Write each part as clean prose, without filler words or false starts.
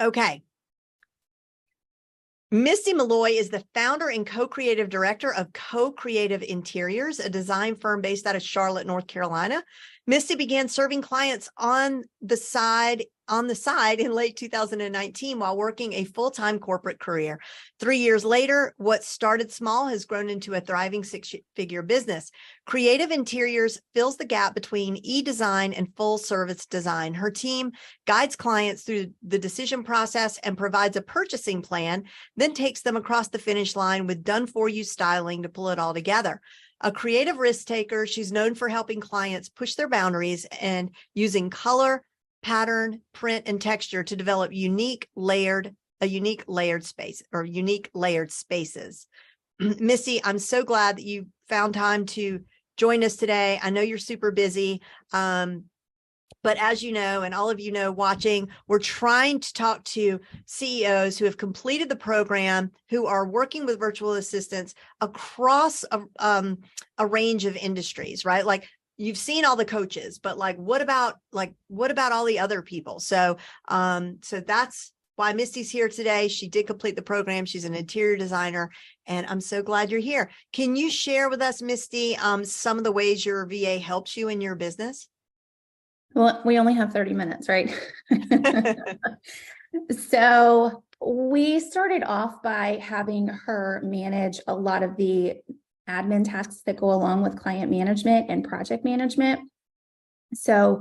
Okay. Misty Molloy is the founder and co-creative director of CoCreative Interiors, a design firm based out of Charlotte, North Carolina. Misty began serving clients on the side in late 2019 while working a full-time corporate career. 3 years later, what started small has grown into a thriving six-figure business. Creative Interiors fills the gap between e-design and full-service design. Her team guides clients through the decision process and provides a purchasing plan, then takes them across the finish line with done-for-you styling to pull it all together. A creative risk taker, she's known for helping clients push their boundaries and using color, pattern, print, and texture to develop unique layered spaces. Missy, I'm so glad that you found time to join us today. I know you're super busy. But as you know, and all of you know watching, we're trying to talk to CEOs who have completed the program, who are working with virtual assistants across a range of industries, right? Like you've seen all the coaches, but what about all the other people? So that's why Misty's here today. She did complete the program. She's an interior designer, and I'm so glad you're here. Can you share with us, Misty, some of the ways your VA helps you in your business? Well, we only have 30 minutes, right? So we started off by having her manage a lot of the admin tasks that go along with client management and project management. So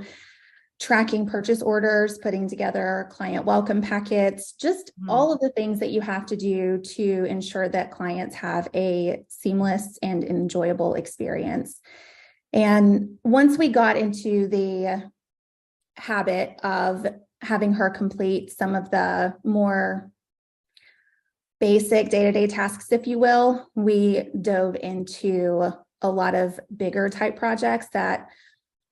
tracking purchase orders, putting together client welcome packets, just all of the things that you have to do to ensure that clients have a seamless and enjoyable experience. And once we got into the habit of having her complete some of the more basic day-to-day tasks, if you will, we dove into a lot of bigger type projects that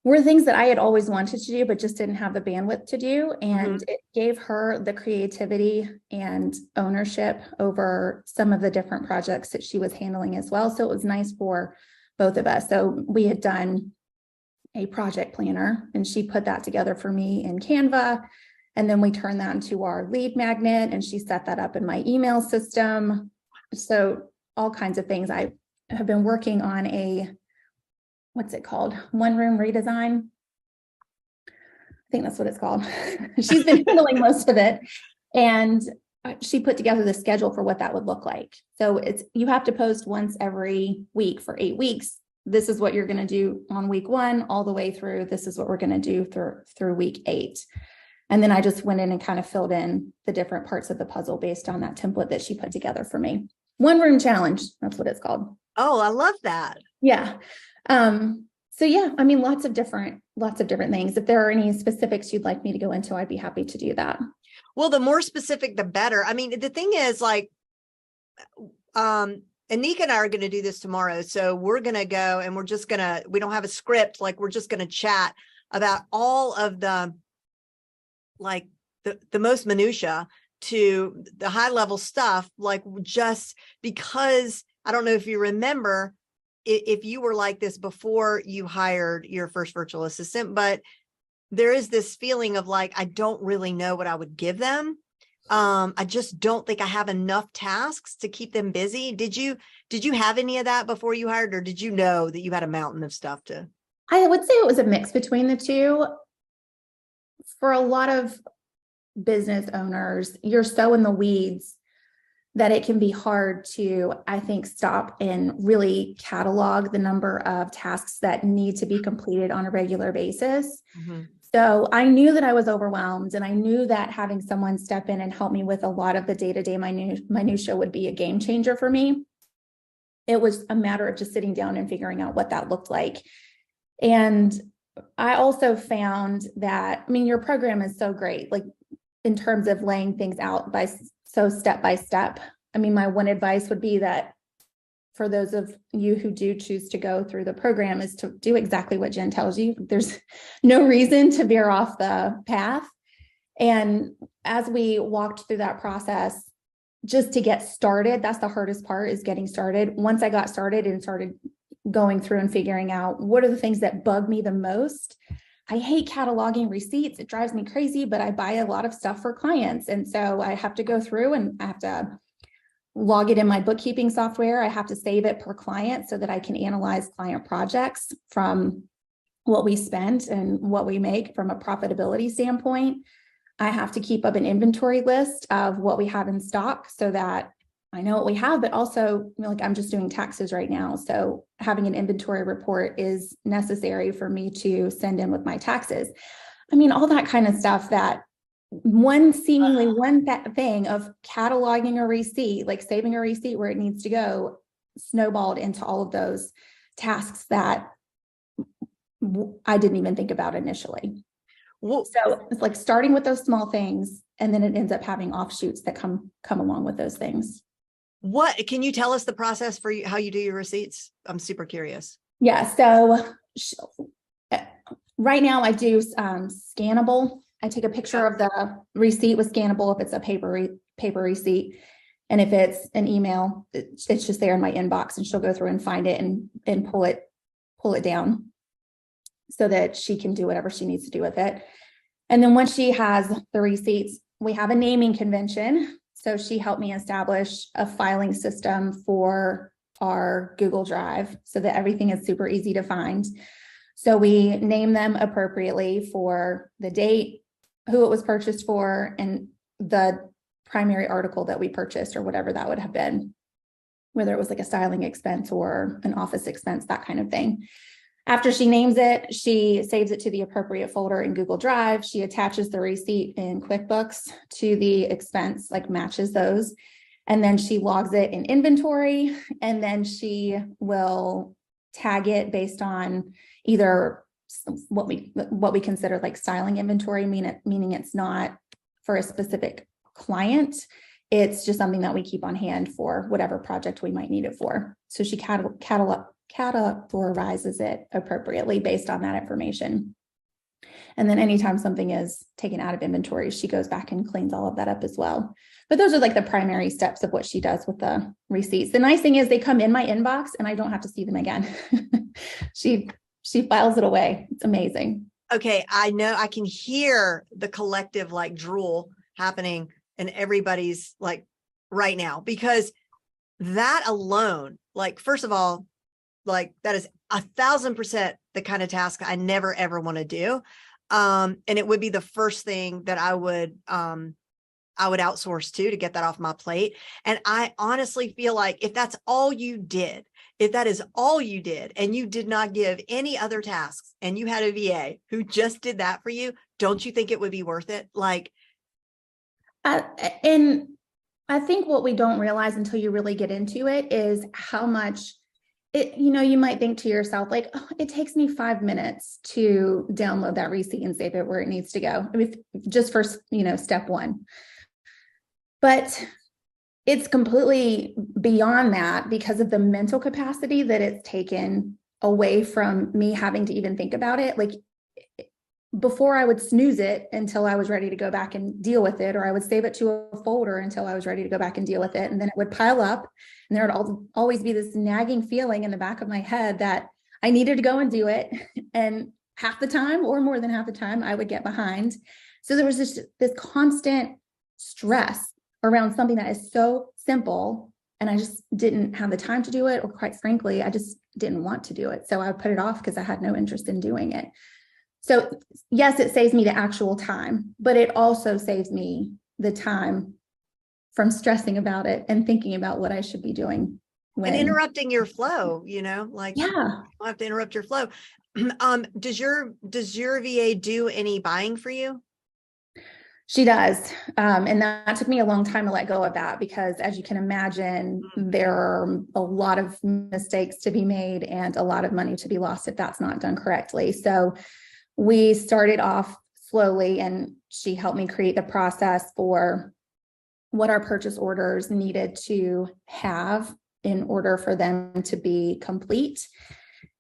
were things that I had always wanted to do, but just didn't have the bandwidth to do. And it gave her the creativity and ownership over some of the different projects that she was handling as well. So it was nice for both of us. So we had done a project planner, and she put that together for me in Canva. And then we turned that into our lead magnet, and she set that up in my email system. So all kinds of things. I have been working on what's it called? One room redesign. I think that's what it's called. She's been handling most of it. And she put together the schedule for what that would look like. So you have to post once every week for 8 weeks. This is what you're going to do on week 1 all the way through. This is what we're going to do through week 8. And then I just went in and kind of filled in the different parts of the puzzle based on that template that she put together for me. One room challenge. That's what it's called. Oh, I love that. Yeah. So yeah, I mean, lots of different things. If there are any specifics you'd like me to go into, I'd be happy to do that. Well, the more specific, the better. I mean, the thing is Anika and I are going to do this tomorrow. So we're going to go and we don't have a script. We're just going to chat about all of the most minutia to the high level stuff, just because I don't know if you remember if you were like this before you hired your first virtual assistant, but there is this feeling of I don't really know what I would give them. I just don't think I have enough tasks to keep them busy. Did you have any of that before you hired, or did you know that you had a mountain of stuff to? I would say it was a mix between the two. For a lot of business owners, you're so in the weeds that it can be hard to, I think, stop and really catalog the number of tasks that need to be completed on a regular basis. So I knew that I was overwhelmed, and I knew that having someone step in and help me with a lot of the day-to-day minutia would be a game changer for me. It was a matter of just sitting down and figuring out what that looked like. And I also found that, your program is so great, in terms of laying things out step by step. My one advice would be that for those of you who do choose to go through the program is to do exactly what Jen tells you. There's no reason to veer off the path. And as we walked through that process, just to get started, that's the hardest part, is getting started. Once I got started and started going through and figuring out what are the things that bug me the most, I hate cataloging receipts. It drives me crazy, but I buy a lot of stuff for clients. And so I have to go through and I have to log it in my bookkeeping software. I have to save it per client so that I can analyze client projects from what we spent and what we make from a profitability standpoint. I have to keep up an inventory list of what we have in stock so that I know what we have, but also, like, I'm just doing taxes right now. So having an inventory report is necessary for me to send in with my taxes. I mean, all that kind of stuff, that seemingly one thing of cataloging a receipt, like saving a receipt where it needs to go, snowballed into all of those tasks that I didn't even think about initially. Well, so it's like starting with those small things, and then it ends up having offshoots that come along with those things. what can you tell us the process for how you do your receipts? I'm super curious. Yeah. So right now I do scannable. I take a picture of the receipt with scannable if it's a paper receipt. And if it's an email, it's just there in my inbox, and she'll go through and find it and pull it down so that she can do whatever she needs to do with it. And then once she has the receipts, we have a naming convention. So she helped me establish a filing system for our Google Drive so that everything is super easy to find. So we name them appropriately for the date, who it was purchased for, and the primary article that we purchased, or whatever that would have been, whether it was like a styling expense or an office expense, that kind of thing. After she names it, she saves it to the appropriate folder in Google Drive. She attaches the receipt in QuickBooks to the expense, like matches those. And then she logs it in inventory, and then she will tag it based on either what we consider like styling inventory, meaning it's not for a specific client. It's just something that we keep on hand for whatever project we might need it for. So she categorizes it appropriately based on that information. And then anytime something is taken out of inventory, she goes back and cleans all of that up as well. But those are like the primary steps of what she does with the receipts. The nice thing is they come in my inbox and I don't have to see them again. She files it away. It's amazing. Okay. I know I can hear the collective like drool happening in everybody's like right now, because that alone, like, first of all, like that is 1,000% the kind of task I never, ever want to do. And it would be the first thing that I would outsource to get that off my plate. And I honestly feel like if that's all you did, if that is all you did, and you did not give any other tasks, and you had a VA who just did that for you, don't you think it would be worth it? Like, and I think what we don't realize until you really get into it is how much it, you might think to yourself, like, oh, it takes me 5 minutes to download that receipt and save it where it needs to go. I mean, just for, step one. But it's completely beyond that because of the mental capacity that it's taken away from me having to even think about it. Like, before I would snooze it until I was ready to go back and deal with it, or I would save it to a folder until I was ready to go back and deal with it. And then it would pile up, and there would always be this nagging feeling in the back of my head that I needed to go and do it. And half the time, or more than half the time, I would get behind. So there was this constant stress around something that is so simple. And I just didn't have the time to do it, or quite frankly, I just didn't want to do it. So I would put it off because I had no interest in doing it. So yes, it saves me the actual time, but it also saves me the time from stressing about it and thinking about what I should be doing. And interrupting your flow, like, yeah, you don't have to interrupt your flow. Does your VA do any buying for you? She does. And that took me a long time to let go of that, because as you can imagine, there are a lot of mistakes to be made and a lot of money to be lost if that's not done correctly. So we started off slowly, and she helped me create the process for what our purchase orders needed to have in order for them to be complete.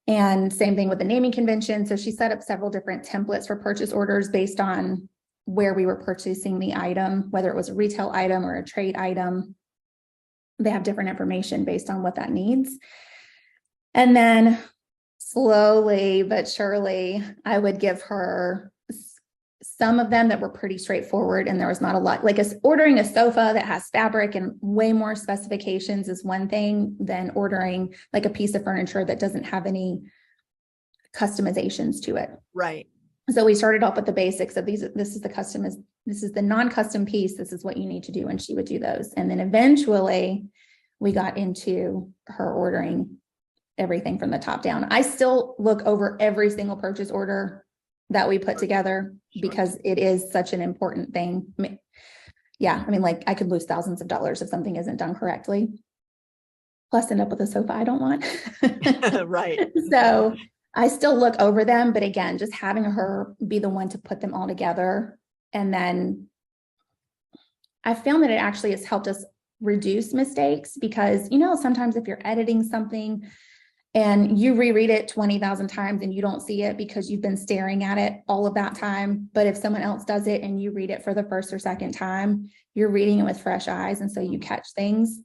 And same thing with the naming convention. So she set up several different templates for purchase orders based on where we were purchasing the item, whether it was a retail item or a trade item. They have different information based on what that needs. And then slowly but surely, I would give her some of them that were pretty straightforward, and there was not a lot. Like ordering a sofa that has fabric and way more specifications is one thing than ordering like a piece of furniture that doesn't have any customizations to it. Right. So we started off with the basics of this is the non-custom piece. This is what you need to do. And she would do those. And then eventually we got into her ordering everything from the top down. I still look over every single purchase order that we put together because it is such an important thing. I mean, like I could lose thousands of dollars if something isn't done correctly. Plus end up with a sofa I don't want. Right. So I still look over them, but again, just having her be the one to put them all together. And then I found that it actually has helped us reduce mistakes because, sometimes if you're editing something and you reread it 20,000 times and you don't see it because you've been staring at it all of that time. But if someone else does it and you read it for the first or second time, you're reading it with fresh eyes. And so you catch things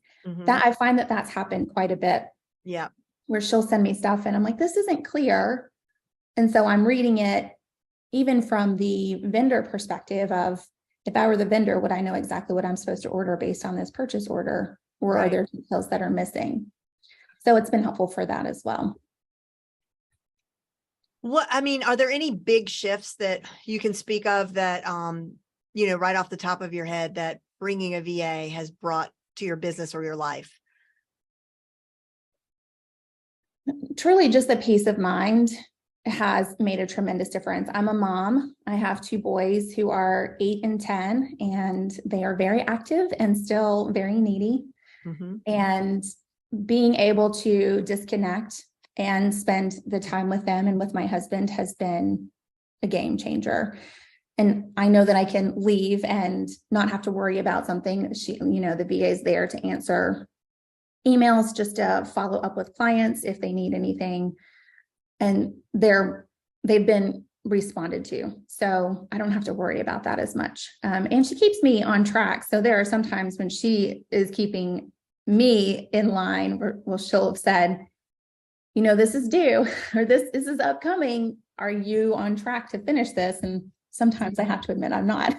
that I find that that's happened quite a bit. Yeah. Where she'll send me stuff and I'm like, this isn't clear. And so I'm reading it even from the vendor perspective of, if I were the vendor, would I know exactly what I'm supposed to order based on this purchase order? Or are there details that are missing? So it's been helpful for that as well. Are there any big shifts that you can speak of that, right off the top of your head that bringing a VA has brought to your business or your life? Truly just the peace of mind has made a tremendous difference. I'm a mom. I have two boys who are 8 and 10, and they are very active and still very needy. And being able to disconnect and spend the time with them and with my husband has been a game changer. And I know that I can leave and not have to worry about something. The VA is there to answer emails, just to follow up with clients if they need anything. And they've been responded to. So I don't have to worry about that as much. And she keeps me on track. So there are some times when she is keeping me in line where she'll have said, this is due, or this is upcoming. Are you on track to finish this? And sometimes I have to admit I'm not.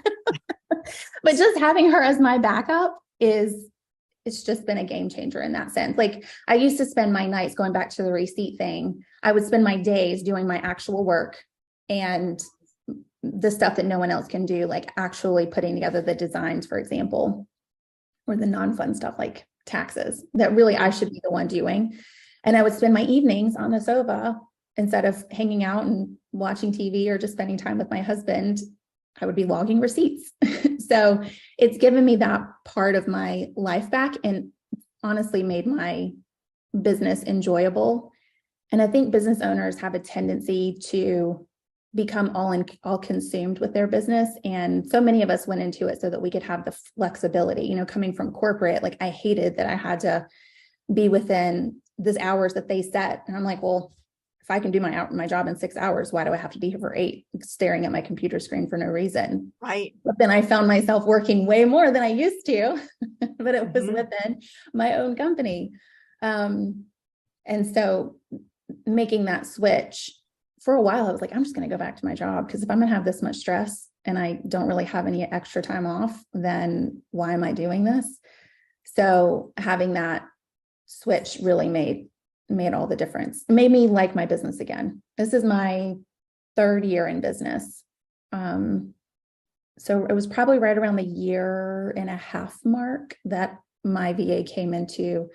But just having her as my backup it's just been a game changer in that sense. Like I used to spend my nights, going back to the receipt thing, I would spend my days doing my actual work and the stuff that no one else can do, like actually putting together the designs, for example, or the non-fun stuff like taxes that really I should be the one doing. And I would spend my evenings on the sofa instead of hanging out and watching TV or just spending time with my husband. I would be logging receipts. So it's given me that part of my life back and honestly made my business enjoyable. And I think business owners have a tendency to become all consumed with their business. And so many of us went into it so that we could have the flexibility, coming from corporate. Like I hated that I had to be within these hours that they set. And I'm like, well, if I can do my job in 6 hours, why do I have to be here for 8 staring at my computer screen for no reason? Right. But then I found myself working way more than I used to, but it was within my own company. And so making that switch for a while, I was like, I'm just going to go back to my job, because if I'm going to have this much stress and I don't really have any extra time off, then why am I doing this? So having that switch really made all the difference. It made me like my business again. This is my 3rd year in business. So it was probably right around the 1.5 year mark that my VA came into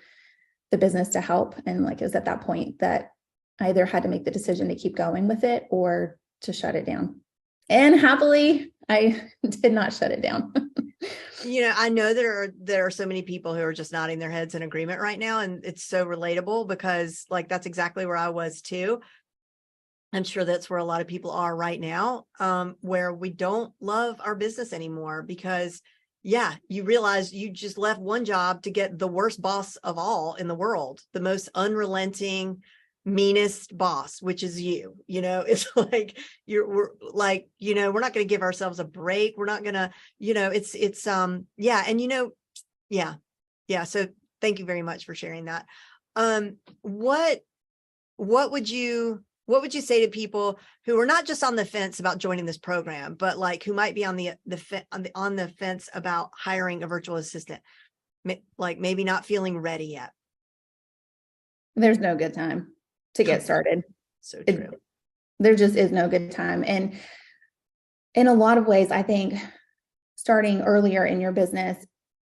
the business to help. And like, it was at that point that I either had to make the decision to keep going with it or to shut it down. And happily, I did not shut it down. I know there are so many people who are just nodding their heads in agreement right now. And it's so relatable because like, that's exactly where I was too. I'm sure that's where a lot of people are right now, where we don't love our business anymore because you realize you just left one job to get the worst boss of all in the world, the most unrelenting, meanest boss, which is you. It's like we're not going to give ourselves a break. We're not going to, so thank you very much for sharing that. What what would you say to people who are not just on the fence about joining this program, but like who might be on the fence about hiring a virtual assistant, like maybe not feeling ready yet? There's no good time to get started. So true. There just is no good time. And in a lot of ways, I think starting earlier in your business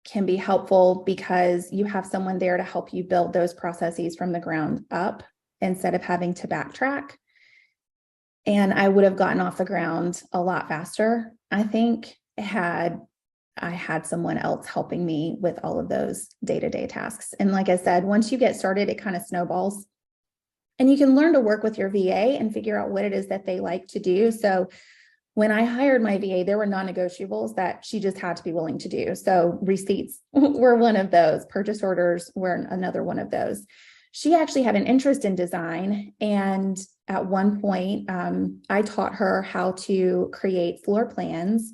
can be helpful because you have someone there to help you build those processes from the ground up instead of having to backtrack. And I would have gotten off the ground a lot faster, I think, had I had someone else helping me with all of those day-to-day tasks. And like I said, once you get started, it kind of snowballs. And you can learn to work with your VA and figure out what it is that they like to do. So when I hired my VA, there were non-negotiables that she just had to be willing to do. So receipts were one of those, purchase orders were another one of those. She actually had an interest in design. And at one point, I taught her how to create floor plans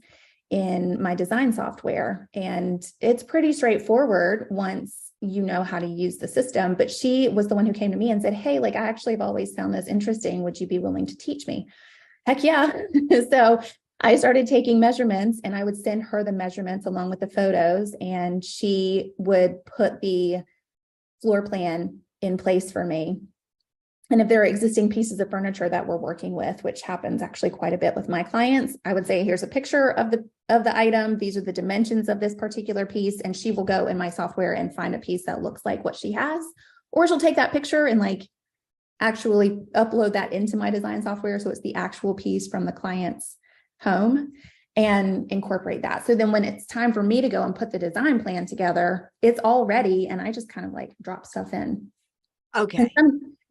in my design software. And it's pretty straightforward once you know how to use the system. But she was the one who came to me and said, hey, like, I actually have always found this interesting. Would you be willing to teach me? Heck yeah. So I started taking measurements and I would send her the measurements along with the photos, and she would put the floor plan in place for me. And if there are existing pieces of furniture that we're working with, which happens actually quite a bit with my clients, I would say, here's a picture of the item. These are the dimensions of this particular piece. And she will go in my software and find a piece that looks like what she has, or she'll take that picture and like actually upload that into my design software. So it's the actual piece from the client's home and incorporate that. So then when it's time for me to go and put the design plan together, it's all ready. And I just kind of like drop stuff in. Okay.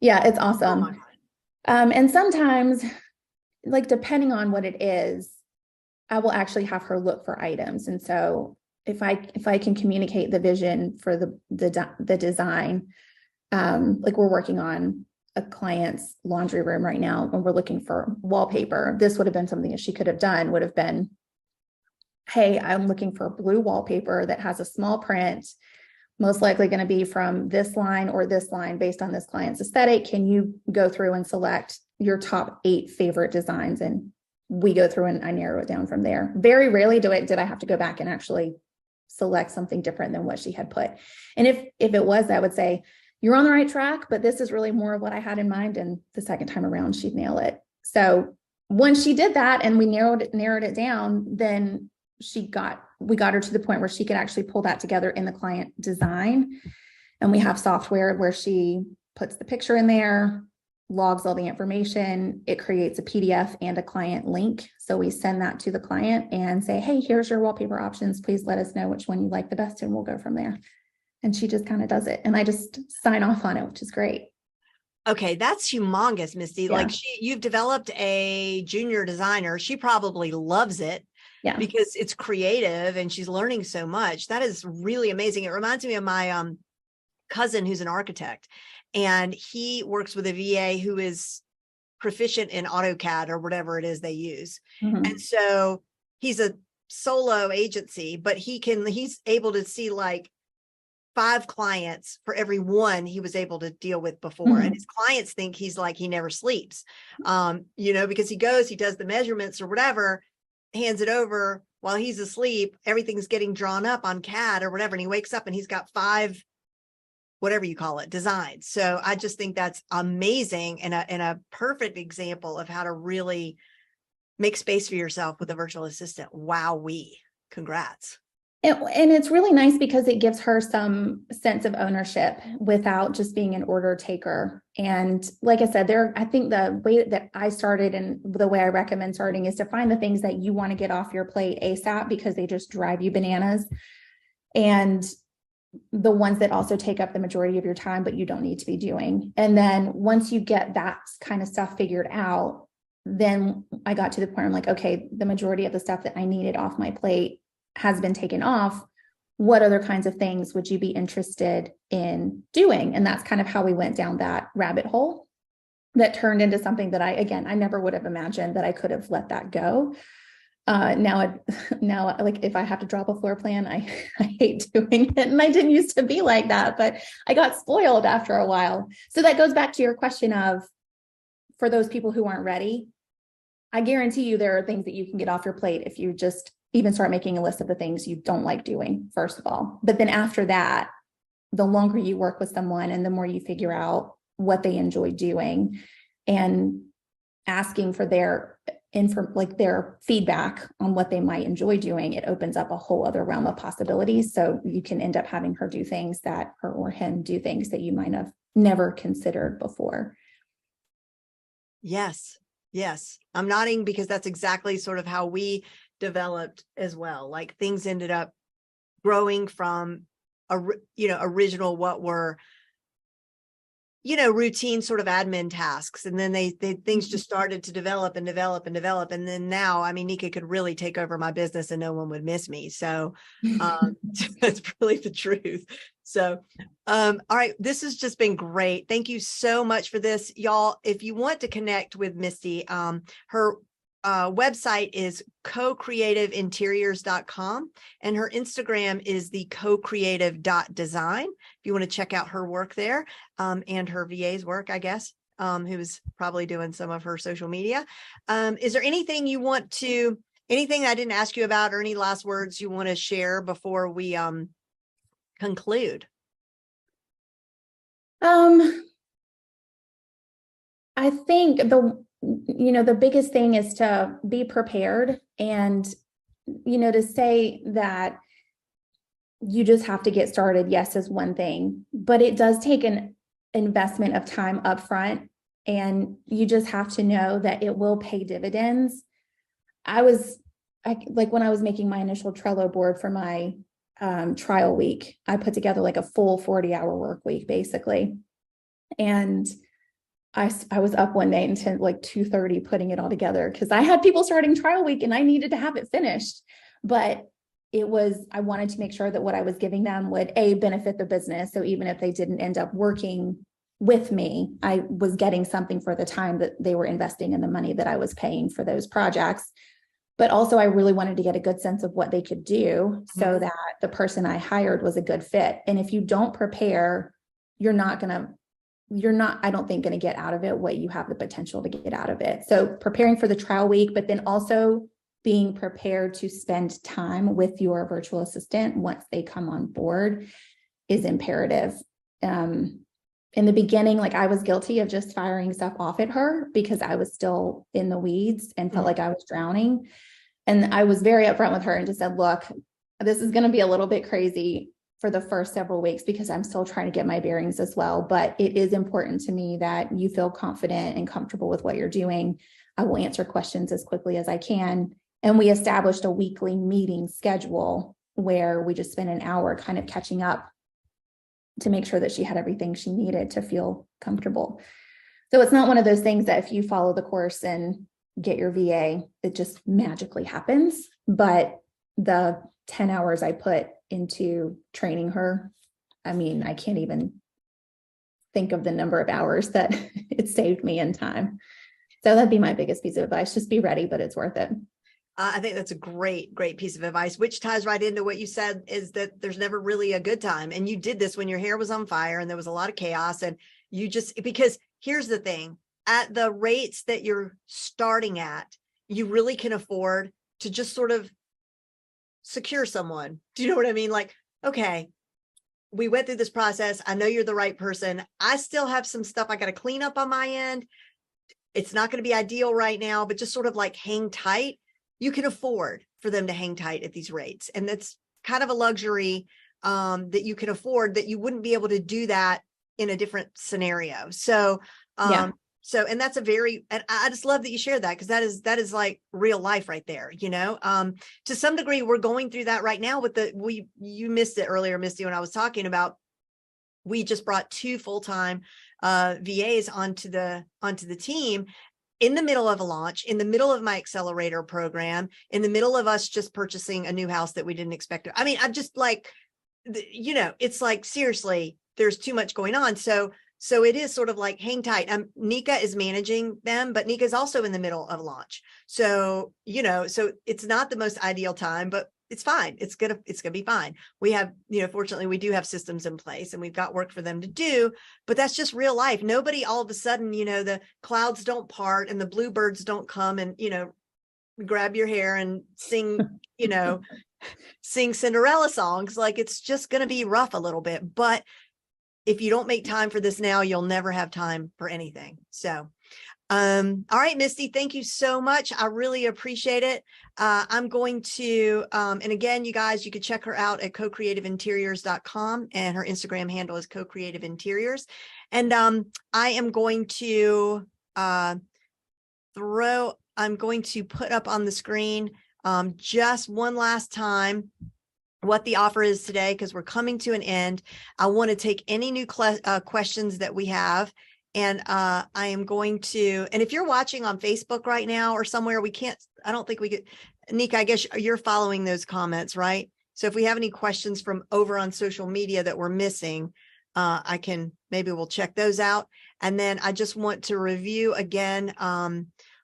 Yeah, it's awesome. Oh my God. And sometimes, like, depending on what it is, I will actually have her look for items. And so if I can communicate the vision for the design, like we're working on a client's laundry room right now, and we're looking for wallpaper. This would have been something that she could have done, would have been, hey, I'm looking for blue wallpaper that has a small print, most likely going to be from this line or this line based on this client's aesthetic. Can you go through and select your top 8 favorite designs? And we go through and I narrow it down from there. Very rarely did I have to go back and actually select something different than what she had put. And if it was, I would say, you're on the right track, but this is really more of what I had in mind. And the second time around, she'd nail it. So once she did that and we narrowed it down, then we got her to the point where she could actually pull that together in the client design. And we have software where she puts the picture in there, logs all the information. It creates a PDF and a client link. So we send that to the client and say, hey, here's your wallpaper options. Please let us know which one you like the best, and we'll go from there. And she just kind of does it. And I just sign off on it, which is great. Okay, that's humongous, Misty. Yeah. Like you've developed a junior designer. She probably loves it. Yeah. Because it's creative and she's learning so much. That is really amazing. It reminds me of my cousin who's an architect, and he works with a VA who is proficient in AutoCAD or whatever it is they use. Mm-hmm. And so he's a solo agency, but he's able to see like 5 clients for every one he was able to deal with before. Mm-hmm. And his clients think he's like, he never sleeps, because he does the measurements or whatever, hands it over while he's asleep. Everything's getting drawn up on CAD or whatever. And he wakes up and he's got 5, whatever you call it, designs. So I just think that's amazing and a perfect example of how to really make space for yourself with a virtual assistant. Wowee. Congrats. And it's really nice because it gives her some sense of ownership without just being an order taker. And like I said, I think the way that I started and the way I recommend starting is to find the things that you want to get off your plate ASAP because they just drive you bananas. And the ones that also take up the majority of your time, but you don't need to be doing. And then once you get that kind of stuff figured out, then I got to the point where I'm like, okay, the majority of the stuff that I needed off my plate has been taken off. What other kinds of things would you be interested in doing? And that's kind of how we went down that rabbit hole that turned into something that I never would have imagined that I could have let that go. Now, like if I have to drop a floor plan, I hate doing it. And I didn't used to be like that, but I got spoiled after a while. So that goes back to your question of, for those people who aren't ready, I guarantee you there are things that you can get off your plate if you just even start making a list of the things you don't like doing, first of all. But then after that, the longer you work with someone and the more you figure out what they enjoy doing and asking for their their feedback on what they might enjoy doing, it opens up a whole other realm of possibilities. So you can end up having her do things that, her or him do things that you might have never considered before. Yes. Yes. I'm nodding because that's exactly sort of how we developed as well. Like things ended up growing from original, what were, routine sort of admin tasks. And then things just started to develop and develop and develop. And then now, I mean, Nika could really take over my business and no one would miss me. So that's really the truth. So, all right, this has just been great. Thank you so much for this, y'all. If you want to connect with Misty, her website is CoCreativeInteriors.com and her Instagram is the CoCreative.design. If you want to check out her work there, and her VA's work, I guess, who's probably doing some of her social media. Is there anything anything I didn't ask you about, or any last words you want to share before we conclude? I think the biggest thing is to be prepared, and, to say that you just have to get started, yes, is one thing, but it does take an investment of time upfront, and you just have to know that it will pay dividends. When I was making my initial Trello board for my trial week, I put together like a full 40-hour work week, basically. And I was up one night until like 2:30 putting it all together because I had people starting trial week and I needed to have it finished. But I wanted to make sure that what I was giving them would benefit the business. So even if they didn't end up working with me, I was getting something for the time that they were investing in the money that I was paying for those projects. But also I really wanted to get a good sense of what they could do so that the person I hired was a good fit. And if you don't prepare, I don't think going to get out of it what you have the potential to get out of it. So preparing for the trial week, but then also being prepared to spend time with your virtual assistant once they come on board is imperative. In the beginning, like I was guilty of just firing stuff off at her because I was still in the weeds and felt like I was drowning. And I was very upfront with her and just said, look, this is going to be a little bit crazy for the first several weeks because I'm still trying to get my bearings as well. But it is important to me that you feel confident and comfortable with what you're doing. I will answer questions as quickly as I can. And we established a weekly meeting schedule where we just spent an hour kind of catching up to make sure that she had everything she needed to feel comfortable. So it's not one of those things that if you follow the course and get your VA, it just magically happens. But the 10 hours I put into training her, I mean, I can't even think of the number of hours that it saved me in time. So that'd be my biggest piece of advice. Just be ready, but it's worth it. I think that's a great piece of advice, which ties right into what you said, is that there's never really a good time. And you did this when your hair was on fire and there was a lot of chaos. And because here's the thing, at the rates that you're starting at, you really can afford to just sort of secure someone. Do you know what I mean? Like, okay, we went through this process. I know you're the right person. I still have some stuff I got to clean up on my end. It's not going to be ideal right now, but just sort of like hang tight. You can afford for them to hang tight at these rates. And that's kind of a luxury that you can afford, that you wouldn't be able to do that in a different scenario. So, and that's and I just love that you shared that, because that is like real life right there, to some degree. We're going through that right now with you missed it earlier, Misty, when I was talking about, we just brought 2 full-time VAs onto the team in the middle of a launch, in the middle of my accelerator program, in the middle of us just purchasing a new house that we didn't expect. I mean, I'm just like, it's like, seriously, there's too much going on. So So it is sort of like hang tight. Nika is managing them, but Nika is also in the middle of launch. So, you know, so it's not the most ideal time, but it's fine. It's gonna be fine. We have, you know, fortunately we do have systems in place and we've got work for them to do, but that's just real life. Nobody all of a sudden, you know, the clouds don't part and the bluebirds don't come and, you know, grab your hair and sing, you know, sing Cinderella songs. Like, it's just going to be rough a little bit, but if you don't make time for this now, you'll never have time for anything. So, all right, Misty, thank you so much. I really appreciate it. I'm going to, and again, you guys, you can check her out at CoCreativeInteriors.com, and her Instagram handle is CoCreativeInteriors. And I am going to I'm going to put up on the screen just one last time what the offer is today, because we're coming to an end. I want to take any new questions that we have. And I am going to, and if you're watching on Facebook right now or somewhere, I don't think we could, Nika, I guess you're following those comments, right? So if we have any questions from over on social media that we're missing, maybe we'll check those out. And then I just want to review again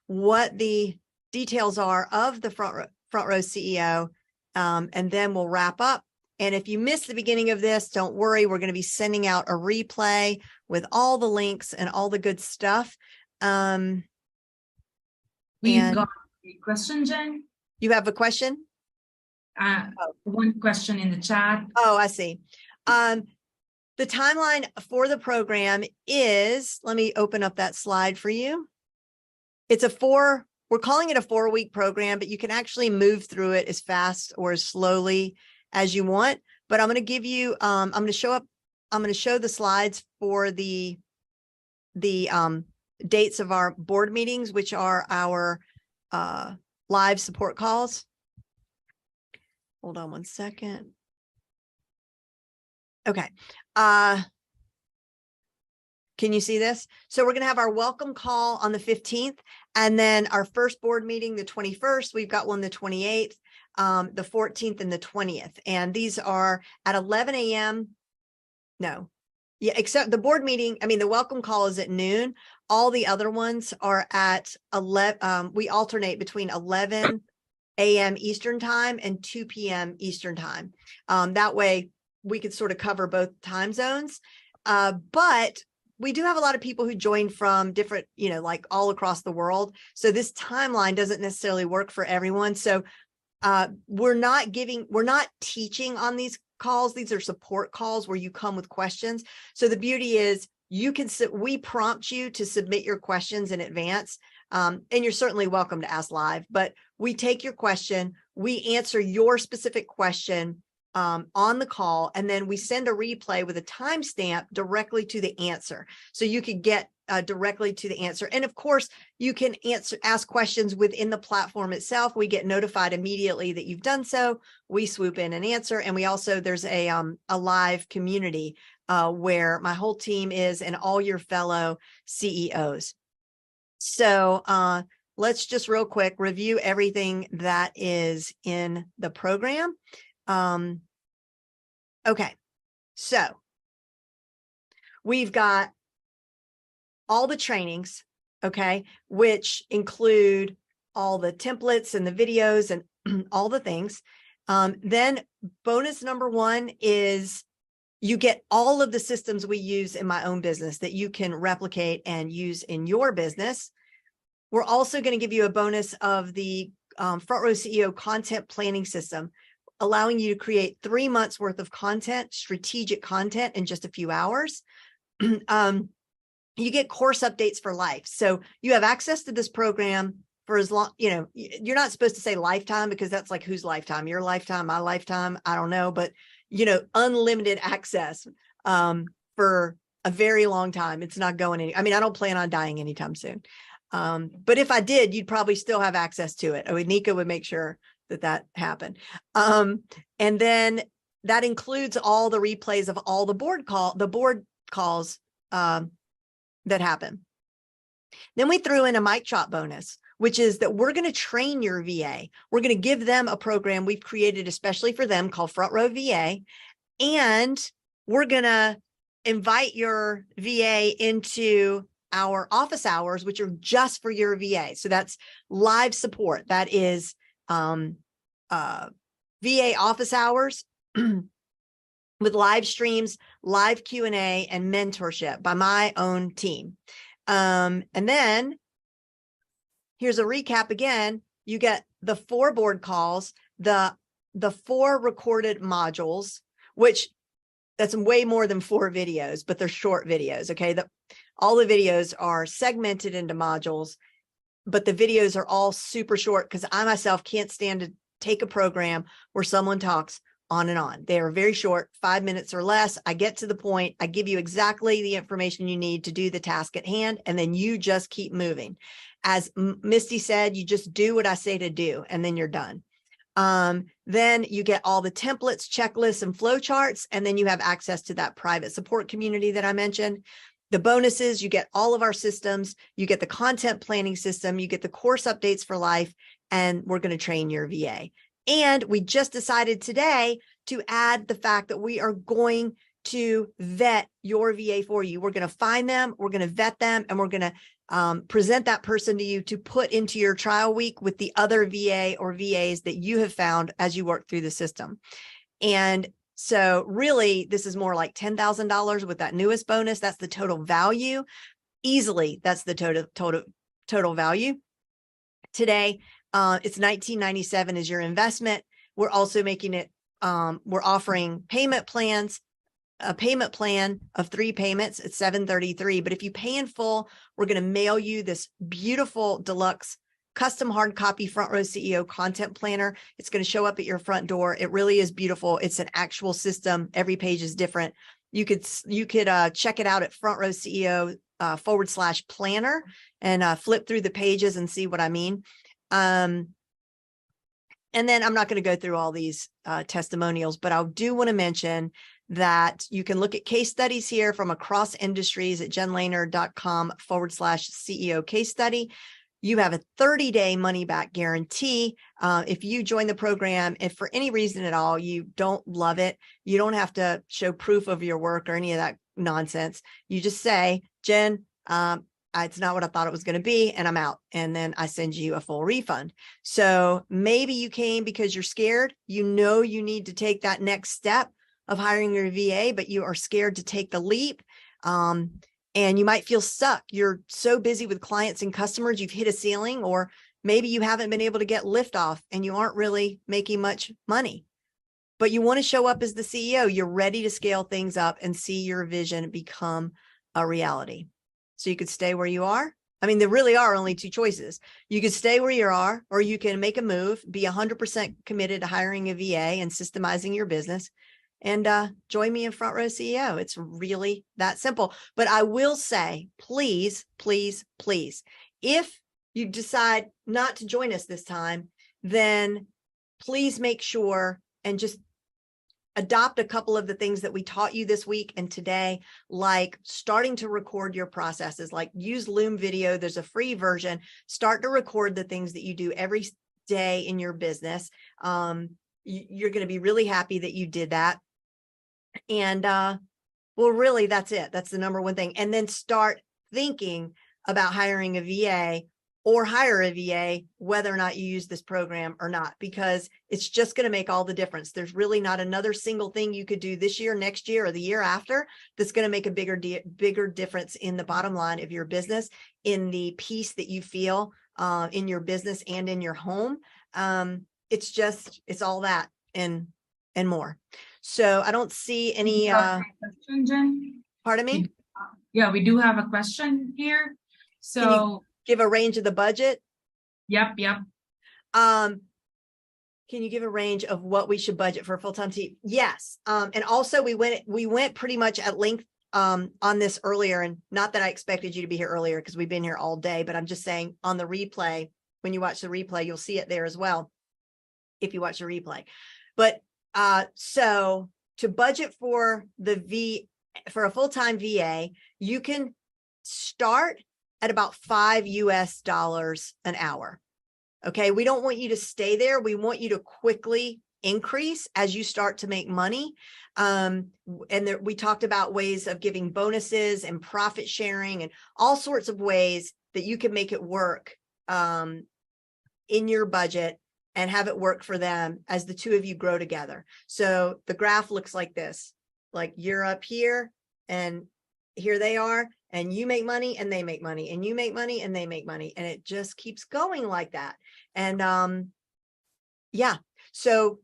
what the details are of the Front Row CEO. And then we'll wrap up. And if you missed the beginning of this, don't worry. We're going to be sending out a replay with all the links and all the good stuff. We've got a question, Jen. You have a question? One question in the chat. Oh, I see. The timeline for the program is, let me open up that slide for you. We're calling it a 4-week program, but you can actually move through it as fast or as slowly as you want. But I'm going to give you, I'm going to show the slides for the dates of our board meetings, which are our live support calls. Hold on one second. Okay. Can you see this? So we're going to have our welcome call on the 15th, and then our first board meeting, the 21st. We've got one the 28th, the 14th, and the 20th. And these are at 11 a.m. No. Yeah, except the board meeting. I mean, the welcome call is at noon. All the other ones are at 11. We alternate between 11 a.m. Eastern time and 2 p.m. Eastern time. That way we could sort of cover both time zones. But we do have a lot of people who join from different, you know, like all across the world. So this timeline doesn't necessarily work for everyone. So we're not teaching on these calls. These are support calls where you come with questions. So the beauty is we prompt you to submit your questions in advance. And you're certainly welcome to ask live, but we take your question, we answer your specific question on the call, and then we send a replay with a timestamp directly to the answer. So you could get directly to the answer. And of course, you can ask questions within the platform itself. We get notified immediately that you've done so. We swoop in and answer. And we also, there's a live community where my whole team is and all your fellow CEOs. So let's just real quick review everything that is in the program. Okay, so we've got all the trainings, okay, which include all the templates and the videos and all the things. Then bonus number 1 is you get all of the systems we use in my own business that you can replicate and use in your business. We're also going to give you a bonus of the Front Row CEO content planning system, allowing you to create 3 months worth of content, strategic content, in just a few hours. You get course updates for life. So you have access to this program for as long, you know, you're not supposed to say lifetime, because that's like whose lifetime, your lifetime, my lifetime, I don't know, but you know, unlimited access for a very long time. It's not going I mean, I don't plan on dying anytime soon. But if I did, you'd probably still have access to it. Nika would make sure that happened. And then that includes all the replays of all the board calls that happen. Then we threw in a mic drop bonus, which is that we're going to train your VA. We're going to give them a program we've created especially for them called Front Row VA. And we're going to invite your VA into our office hours, which are just for your VA. So that's live support. That is VA office hours with live streams, live Q&A, and mentorship by my own team. And then here's a recap again. You get the 4 board calls, the 4 recorded modules, which that's way more than 4 videos, but they're short videos. Okay. All the videos are segmented into modules, but the videos are all super short because I myself can't stand to take a program where someone talks on and on. They are very short, 5 minutes or less. I get to the point. I give you exactly the information you need to do the task at hand, and then you just keep moving. As Misty said, you just do what I say to do, and then you're done. Then you get all the templates, checklists, and flowcharts, and then you have access to that private support community that I mentioned. The bonuses, you get all of our systems, you get the content planning system, you get the course updates for life, and we're going to train your VA. And we just decided today to add the fact that we are going to vet your VA for you. We're going to find them, we're going to vet them, and we're going to present that person to you to put into your trial week with the other VA or VAs that you have found as you work through the system. And so really, this is more like $10,000 with that newest bonus. That's the total value. Easily, that's the total value. Today, it's $19.97 is your investment. We're also making it, we're offering payment plans, a payment plan of 3 payments at $733. But if you pay in full, we're going to mail you this beautiful deluxe custom hard copy Front Row CEO content planner. It's going to show up at your front door. It really is beautiful. It's an actual system. Every page is different. You could check it out at Front Row CEO /planner and flip through the pages and see what I mean. And then I'm not going to go through all these testimonials, but I do want to mention that you can look at case studies here from across industries at jenlehner.com /CEO case study. You have a 30-day money-back guarantee. If you join the program, if for any reason at all you don't love it, you don't have to show proof of your work or any of that nonsense. You just say, Jen, it's not what I thought it was going to be, and I'm out. And then I send you a full refund. So maybe you came because you're scared. You know you need to take that next step of hiring your VA, but you are scared to take the leap. And you might feel stuck. You're so busy with clients and customers, you've hit a ceiling, or maybe you haven't been able to get liftoff and you aren't really making much money, but you want to show up as the CEO. You're ready to scale things up and see your vision become a reality. So you could stay where you are. I mean, there really are only 2 choices. You could stay where you are, or you can make a move, be 100% committed to hiring a VA and systemizing your business, and join me in Front Row CEO. It's really that simple. But I will say, please, please, please, if you decide not to join us this time, then please make sure and just adopt a couple of the things that we taught you this week and today, like starting to record your processes, like use Loom Video. There's a free version. Start to record the things that you do every day in your business. You're going to be really happy that you did that. And well, really, that's it. That's the number one thing. And then start thinking about hiring a VA, or hire a VA, whether or not you use this program or not, because it's just going to make all the difference. There's really not another single thing you could do this year, next year, or the year after that's going to make a bigger difference in the bottom line of your business, in the peace that you feel in your business and in your home. It's all that and more. So I don't see any question, Jen? Pardon me? Yeah, we do have a question here. So give a range of the budget. Yep. Can you give a range of what we should budget for a full-time team? Yes. And also we went pretty much at length on this earlier, and not that I expected you to be here earlier because we've been here all day, but I'm just saying on the replay, when you watch the replay, you'll see it there as well if you watch the replay. But so to budget for a full-time VA, you can start at about $5 US an hour. Okay. We don't want you to stay there. We want you to quickly increase as you start to make money. And there, we talked about ways of giving bonuses and profit sharing and all sorts of ways that you can make it work in your budget and have it work for them as the two of you grow together. So the graph looks like this, like you're up here and here they are, and you make money and they make money, and you make money and they make money. And it just keeps going like that. And yeah, so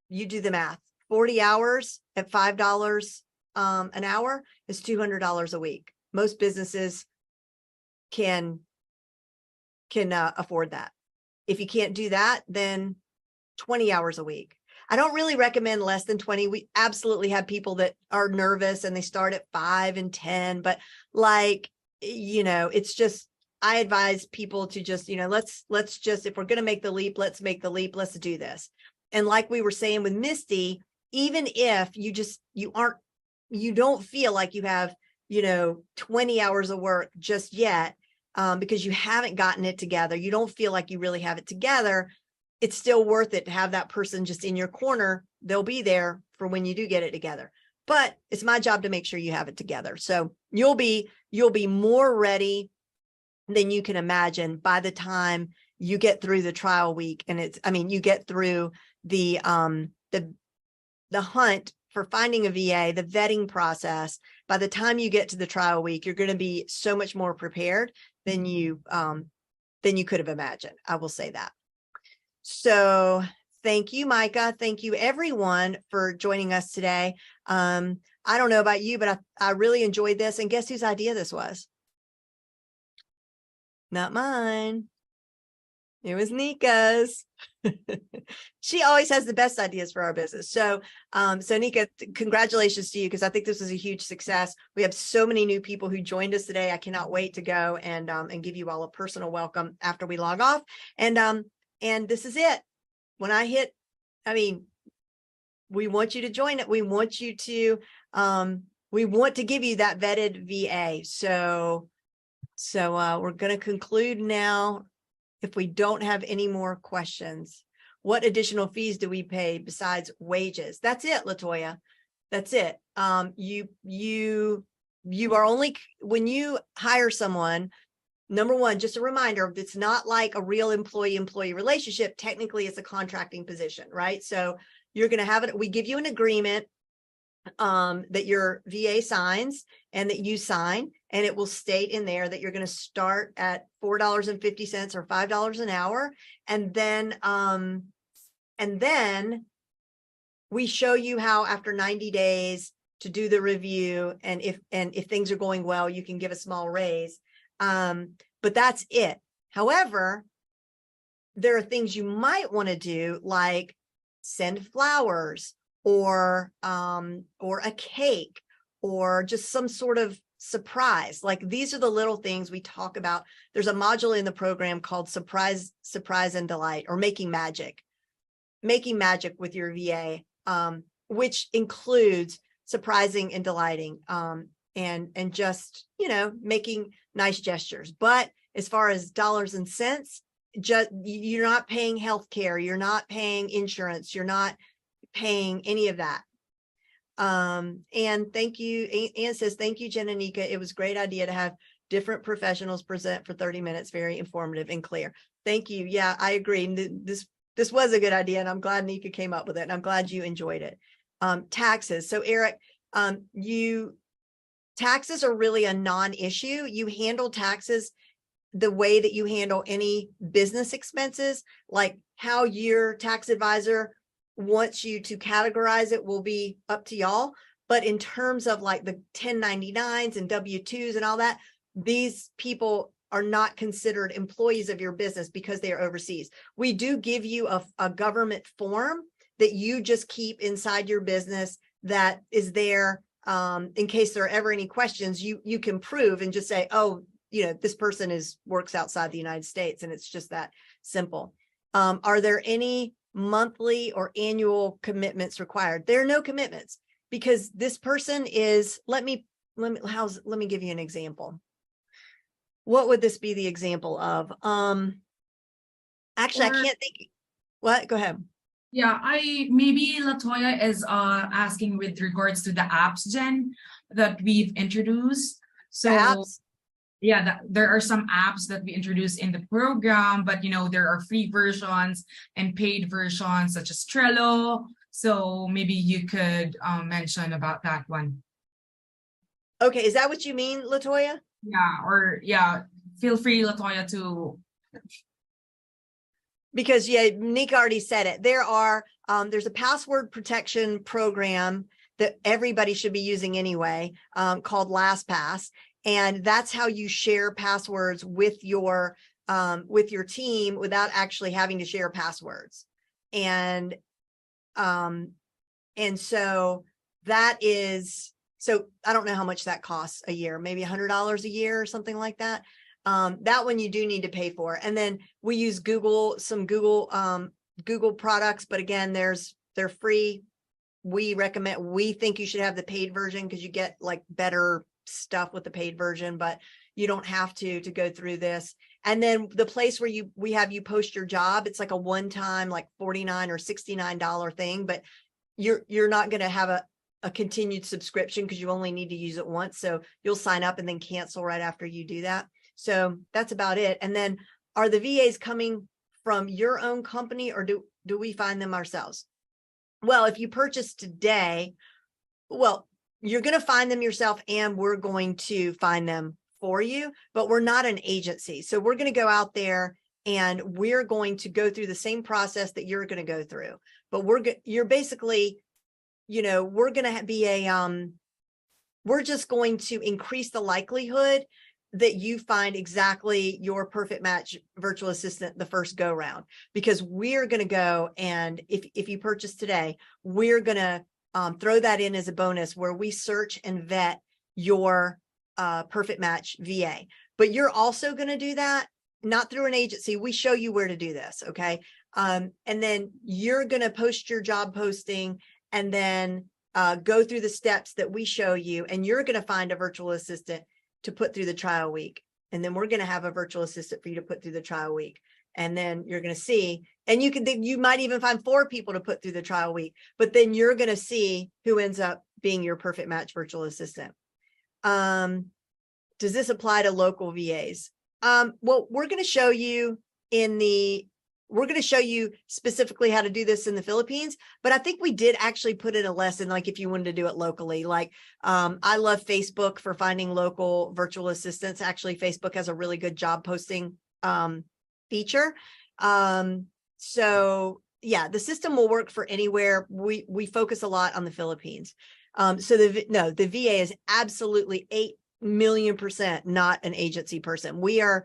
you do the math. 40 hours at $5 an hour is $200 a week. Most businesses can afford that. If you can't do that, then 20 hours a week. I don't really recommend less than 20. We absolutely have people that are nervous and they start at 5 and 10, but like, you know, it's just, I advise people to just, you know, let's just, if we're going to make the leap, let's make the leap. Let's do this. And like we were saying with Misty, even if you don't feel like you have, you know, 20 hours of work just yet, because you haven't gotten it together, you don't feel like you really have it together, it's still worth it to have that person just in your corner. They'll be there for when you do get it together. But it's my job to make sure you have it together. So you'll be more ready than you can imagine by the time you get through the trial week. And you get through the hunt for finding a VA, the vetting process. By the time you get to the trial week, you're going to be so much more prepared than you could have imagined. I will say that. So thank you, Micah. Thank you, everyone, for joining us today. I don't know about you, but I really enjoyed this. And guess whose idea this was? Not mine. It was Nika's. She always has the best ideas for our business. So Nika, congratulations to you, because I think this was a huge success. We have so many new people who joined us today. I cannot wait to go and give you all a personal welcome after we log off. And this is it. When I hit, we want you to join it. We want you to, we want to give you that vetted VA. So we're going to conclude now. If we don't have any more questions, what additional fees do we pay besides wages? That's it, LaToya. That's it. You are only, when you hire someone, number one, just a reminder, it's not like a real employee-employee relationship. Technically, it's a contracting position, right? So you're going to have it. We give you an agreement that your VA signs and that you sign, and it will state in there that you're going to start at $4.50 or $5 an hour. And then we show you how after 90 days to do the review. And if things are going well, you can give a small raise. But that's it. However, there are things you might want to do, like send flowers or a cake or just some sort of surprise. Like, these are the little things we talk about. There's a module in the program called Surprise and Delight, or Making Magic with your VA, which includes surprising and delighting, and just, making nice gestures. But as far as dollars and cents, you're not paying healthcare, you're not paying insurance, you're not paying any of that. And thank you. Ann says, thank you, Jen and Nika. It was a great idea to have different professionals present for 30 minutes. Very informative and clear. Thank you. Yeah, I agree. This was a good idea, and I'm glad Nika came up with it, and I'm glad you enjoyed it. Taxes. So Eric, taxes are really a non-issue. You handle taxes the way that you handle any business expenses, like how your tax advisor wants you to categorize it will be up to y'all. But in terms of like the 1099s and W-2s and all that, these people are not considered employees of your business because they are overseas. We do give you a government form that you just keep inside your business that is there in case there are ever any questions. You can prove and just say, oh, this person works outside the United States, and it's just that simple. Are there any monthly or annual commitments required? There are no commitments, because this person is, let me give you an example. What would this be the example of? Actually, I can't think. What? Go ahead. Yeah, maybe Latoya is asking with regards to the apps, Jen, that we've introduced. The So apps. yeah, there are some apps that we introduced in the program, but there are free versions and paid versions such as Trello. So maybe you could mention about that one. Okay, is that what you mean, Latoya? Yeah, feel free, Latoya, to Because yeah, Nika already said it. There's a password protection program that everybody should be using anyway, called LastPass. And that's how you share passwords with your team without actually having to share passwords. And so I don't know how much that costs a year, maybe $100 a year or something like that. That one you do need to pay for. And then we use some Google products, but again, they're free. We think you should have the paid version because you get like better stuff with the paid version, but you don't have to go through this. And then the place where we have you post your job, it's like a one-time, like $49 or $69 thing, but you're not going to have a continued subscription because you only need to use it once. So you'll sign up and then cancel right after you do that. So that's about it. And then are the VAs coming from your own company or do we find them ourselves? Well, if you purchase today, well, you're going to find them yourself and we're going to find them for you, but we're not an agency. So we're going to go out there and we're going to go through the same process that you're going to go through. But you're basically, we're going to be we're just going to increase the likelihood that you find exactly your perfect match virtual assistant the first go round, because we're going to go and if you purchase today, we're going to throw that in as a bonus where we search and vet your perfect match VA. But you're also going to do that not through an agency. We show you where to do this. Okay. And then you're going to post your job posting and then go through the steps that we show you. And you're going to find a virtual assistant to put through the trial week. And then we're going to have a virtual assistant for you to put through the trial week. And then you're going to see, and you might even find 4 people to put through the trial week, but then you're going to see who ends up being your perfect match virtual assistant. Does this apply to local VAs? Well, we're going to show you specifically how to do this in the Philippines, but I think we did actually put in a lesson, like if you wanted to do it locally, like I love Facebook for finding local virtual assistants. Actually, Facebook has a really good job posting feature. So yeah, the system will work for anywhere. We focus a lot on the Philippines. So the VA is absolutely 8,000,000% not an agency person. The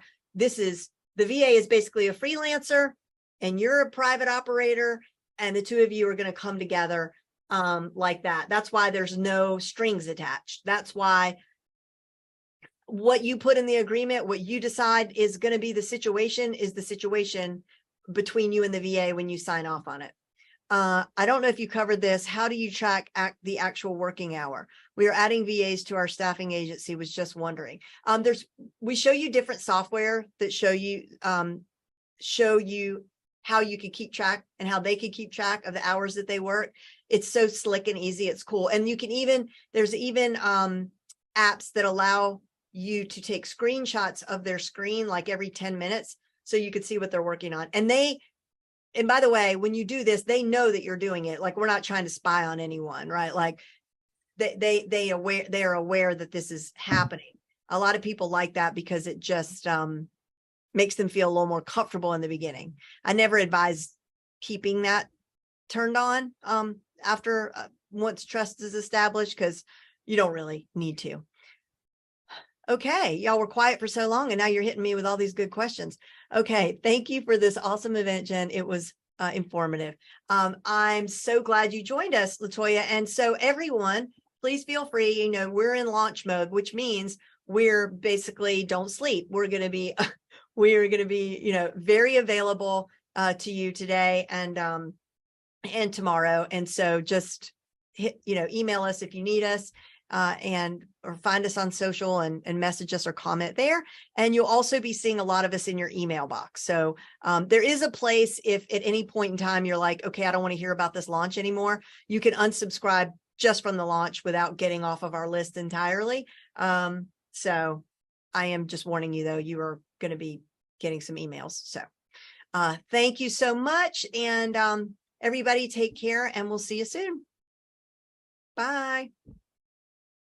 VA is basically a freelancer and you're a private operator and the two of you are going to come together like that. That's why there's no strings attached. That's why what you put in the agreement, what you decide is going to be the situation is the situation between you and the VA when you sign off on it. I don't know if you covered this. How do you track the actual working hour? We are adding VAs to our staffing agency. Was just wondering. We show you different software that show you how you can keep track and how they can keep track of the hours that they work. It's so slick and easy. It's cool. And there's even apps that allow you to take screenshots of their screen like every 10 minutes so you could see what they're working on. And by the way, when you do this, they know that you're doing it. Like we're not trying to spy on anyone, right? Like they are aware that this is happening. A lot of people like that because it just makes them feel a little more comfortable in the beginning. I never advise keeping that turned on after once trust is established, because you don't really need to. Okay, y'all were quiet for so long and now you're hitting me with all these good questions. Okay, thank you for this awesome event, Jen. It was informative. I'm so glad you joined us, Latoya. And so everyone, please feel free, we're in launch mode, which means we're basically don't sleep. We're going to be very available to you today and tomorrow. And so just email us if you need us. or find us on social and message us or comment there. And you'll also be seeing a lot of us in your email box. So there is a place if at any point in time you're like, okay, I don't want to hear about this launch anymore, you can unsubscribe just from the launch without getting off of our list entirely. So I am just warning you, though, you are going to be getting some emails. So thank you so much. And everybody take care, and we'll see you soon. Bye.